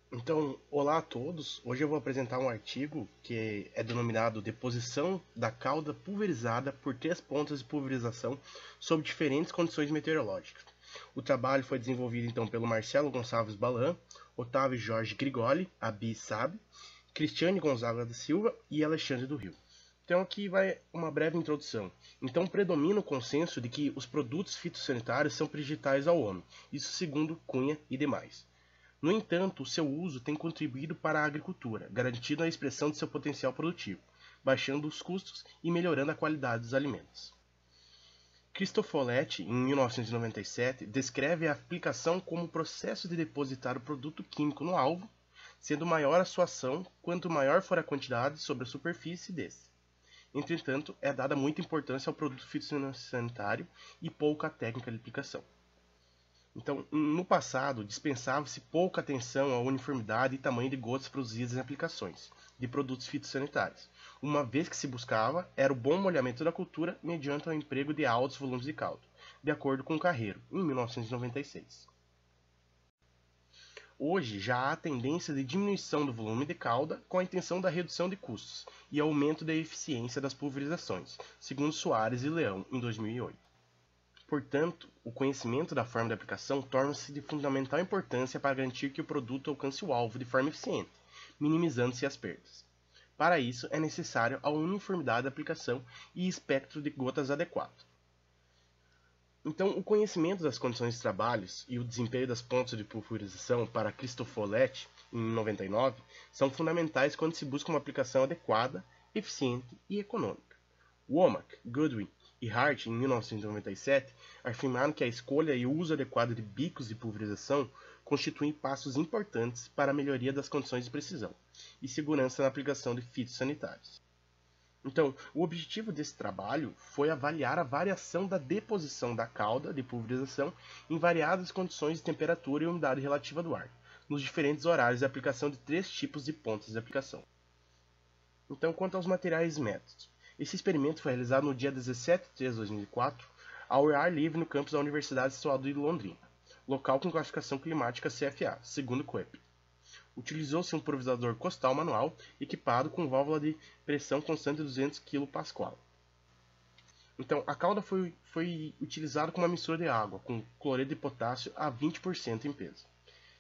Então, olá a todos. Hoje eu vou apresentar um artigo que é denominado Deposição da cauda pulverizada por três pontas de pulverização sob diferentes condições meteorológicas. O trabalho foi desenvolvido então pelo Marcelo Gonçalves Balan, Otávio Jorge Grigoli, Abi Sabe, Cristiane Gonzaga da Silva e Alexandre do Rio. Então aqui vai uma breve introdução. Então predomina o consenso de que os produtos fitossanitários são prejudiciais ao homem, isso segundo Cunha e demais. No entanto, o seu uso tem contribuído para a agricultura, garantindo a expressão de seu potencial produtivo, baixando os custos e melhorando a qualidade dos alimentos. Cristofoletti, em 1997, descreve a aplicação como o processo de depositar o produto químico no alvo, sendo maior a sua ação quanto maior for a quantidade sobre a superfície desse. Entretanto, é dada muita importância ao produto fitossanitário e pouca à técnica de aplicação. Então, no passado, dispensava-se pouca atenção à uniformidade e tamanho de gotas produzidas em aplicações de produtos fitossanitários, uma vez que se buscava era o bom molhamento da cultura mediante o emprego de altos volumes de caldo, de acordo com Carreiro, em 1996. Hoje já há tendência de diminuição do volume de calda com a intenção da redução de custos e aumento da eficiência das pulverizações, segundo Soares e Leão, em 2008. Portanto, o conhecimento da forma de aplicação torna-se de fundamental importância para garantir que o produto alcance o alvo de forma eficiente, minimizando-se as perdas. Para isso, é necessário a uniformidade da aplicação e espectro de gotas adequado. Então, o conhecimento das condições de trabalho e o desempenho das pontas de pulverização para Cristofoletti, em 99, são fundamentais quando se busca uma aplicação adequada, eficiente e econômica. Womack, Goodwin e Hart, em 1997, afirmaram que a escolha e o uso adequado de bicos de pulverização constituem passos importantes para a melhoria das condições de precisão e segurança na aplicação de fitossanitários. Então, o objetivo desse trabalho foi avaliar a variação da deposição da cauda de pulverização em variadas condições de temperatura e umidade relativa do ar, nos diferentes horários de aplicação de três tipos de pontas de aplicação. Então, quanto aos materiais e métodos. Esse experimento foi realizado no dia 17 de 3 de 2004, ao ar livre no campus da Universidade Estadual de Londrina, local com classificação climática CFA, segundo COEP. Utilizou-se um pulverizador costal manual equipado com válvula de pressão constante de 200 kPa. Então, a cauda foi utilizada com uma mistura de água com cloreto de potássio a 20% em peso.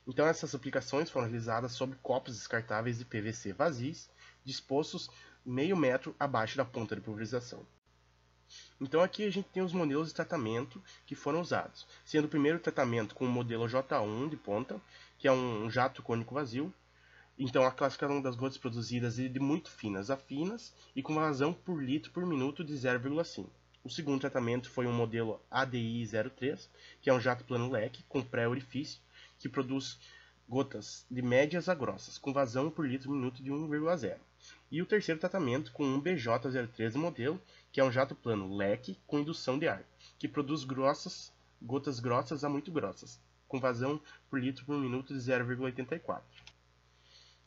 Então, essas aplicações foram realizadas sob copos descartáveis de PVC vazios, dispostos meio metro abaixo da ponta de pulverização. Então aqui a gente tem os modelos de tratamento que foram usados, sendo o primeiro tratamento com o modelo J1 de ponta, que é um jato cônico vazio. Então a classificação das gotas produzidas é de muito finas a finas e com vazão por litro por minuto de 0,5. O segundo tratamento foi um modelo ADI-03, que é um jato plano leque com pré-orifício, que produz gotas de médias a grossas, com vazão por litro por minuto de 1,0. E o terceiro tratamento com um BJ-03 modelo, que é um jato plano leque com indução de ar, que produz gotas grossas a muito grossas, com vazão por litro por minuto de 0,84.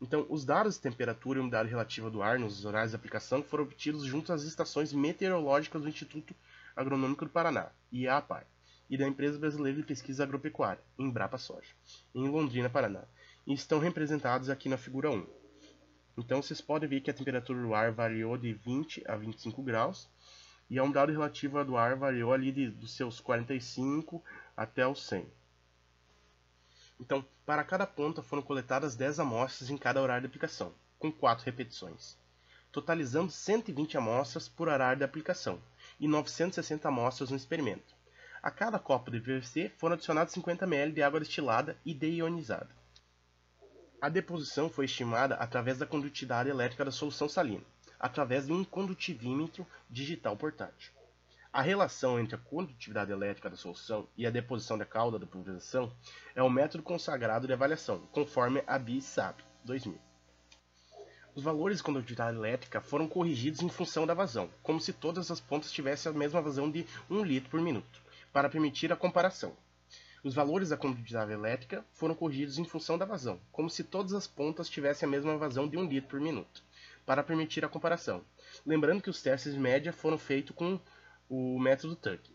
Então, os dados de temperatura e umidade relativa do ar nos horários de aplicação foram obtidos junto às estações meteorológicas do Instituto Agronômico do Paraná, IAPAR, e da Empresa Brasileira de Pesquisa Agropecuária, Embrapa Soja, em Londrina, Paraná, e estão representados aqui na figura 1. Então vocês podem ver que a temperatura do ar variou de 20 a 25 graus e a umidade relativa do ar variou ali dos seus 45 até os 100. Então, para cada ponta foram coletadas 10 amostras em cada horário de aplicação, com 4 repetições, totalizando 120 amostras por horário de aplicação e 960 amostras no experimento. A cada copo de PVC foram adicionados 50 ml de água destilada e deionizada. A deposição foi estimada através da condutividade elétrica da solução salina, através de um condutivímetro digital portátil. A relação entre a condutividade elétrica da solução e a deposição da cauda da pulverização é o método consagrado de avaliação, conforme a BI-SAB 2000. Os valores de condutividade elétrica foram corrigidos em função da vazão, como se todas as pontas tivessem a mesma vazão de 1 litro por minuto, para permitir a comparação. Os valores da condutividade elétrica foram corrigidos em função da vazão, como se todas as pontas tivessem a mesma vazão de 1 litro por minuto, para permitir a comparação. Lembrando que os testes de média foram feitos com o método Tuck.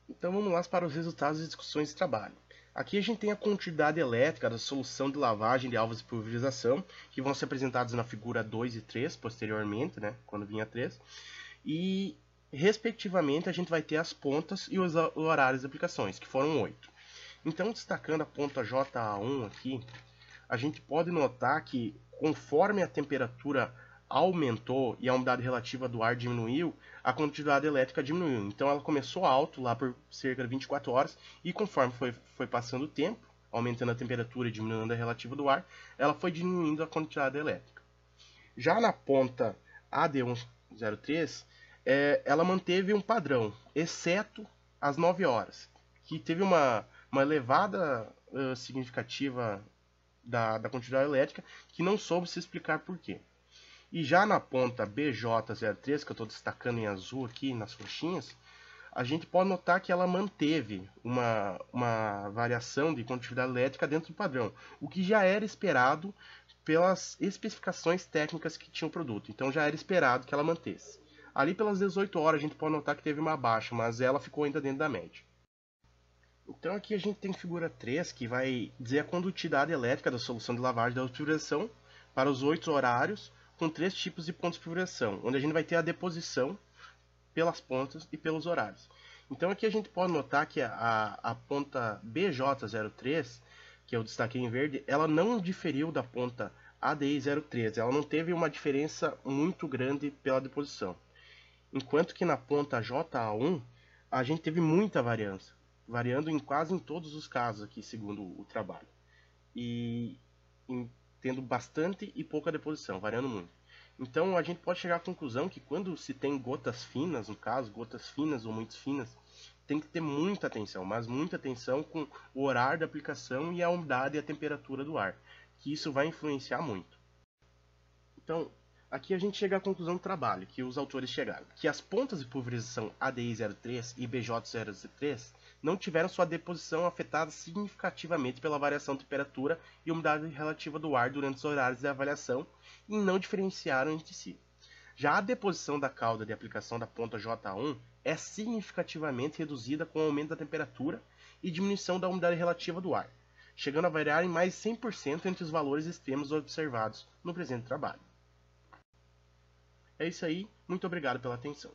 Então vamos lá para os resultados e discussões de trabalho. Aqui a gente tem a quantidade elétrica da solução de lavagem de alvos de pulverização, que vão ser apresentados na figura 2 e 3 posteriormente, né, quando vinha 3. E, respectivamente, a gente vai ter as pontas e os horários de aplicações, que foram 8. Então, destacando a ponta JA1 aqui, a gente pode notar que, conforme a temperatura aumentou e a umidade relativa do ar diminuiu, a quantidade elétrica diminuiu. Então ela começou alto lá por cerca de 24 horas e conforme foi passando o tempo, aumentando a temperatura e diminuindo a relativa do ar, ela foi diminuindo a quantidade elétrica. Já na ponta AD103, ela manteve um padrão, exceto às 9 horas, que teve uma elevada significativa da quantidade elétrica que não soube se explicar por quê. E já na ponta BJ03, que eu estou destacando em azul aqui nas flechinhas, a gente pode notar que ela manteve uma variação de condutividade elétrica dentro do padrão, o que já era esperado pelas especificações técnicas que tinha o produto. Então já era esperado que ela mantesse. Ali pelas 18 horas a gente pode notar que teve uma baixa, mas ela ficou ainda dentro da média. Então aqui a gente tem figura 3, que vai dizer a condutividade elétrica da solução de lavagem da pulverização para os 8 horários, com 3 tipos de pontos de pulverização, onde a gente vai ter a deposição pelas pontas e pelos horários. Então aqui a gente pode notar que a ponta BJ03, que eu destaquei em verde, ela não diferiu da ponta ADI03, ela não teve uma diferença muito grande pela deposição. Enquanto que na ponta JA1, a gente teve muita variância, variando em quase em todos os casos aqui, segundo o trabalho. E tendo bastante e pouca deposição, variando muito. Então a gente pode chegar à conclusão que quando se tem gotas finas, no caso, gotas finas ou muito finas, tem que ter muita atenção, mas muita atenção com o horário da aplicação e a umidade e a temperatura do ar, que isso vai influenciar muito. Então, aqui a gente chega à conclusão do trabalho, que os autores chegaram, que as pontas de pulverização ADI03 e BJ03 não tiveram sua deposição afetada significativamente pela variação de temperatura e umidade relativa do ar durante os horários de avaliação e não diferenciaram entre si. Já a deposição da cauda de aplicação da ponta J1 é significativamente reduzida com o aumento da temperatura e diminuição da umidade relativa do ar, chegando a variar em mais de 100% entre os valores extremos observados no presente trabalho. É isso aí, muito obrigado pela atenção.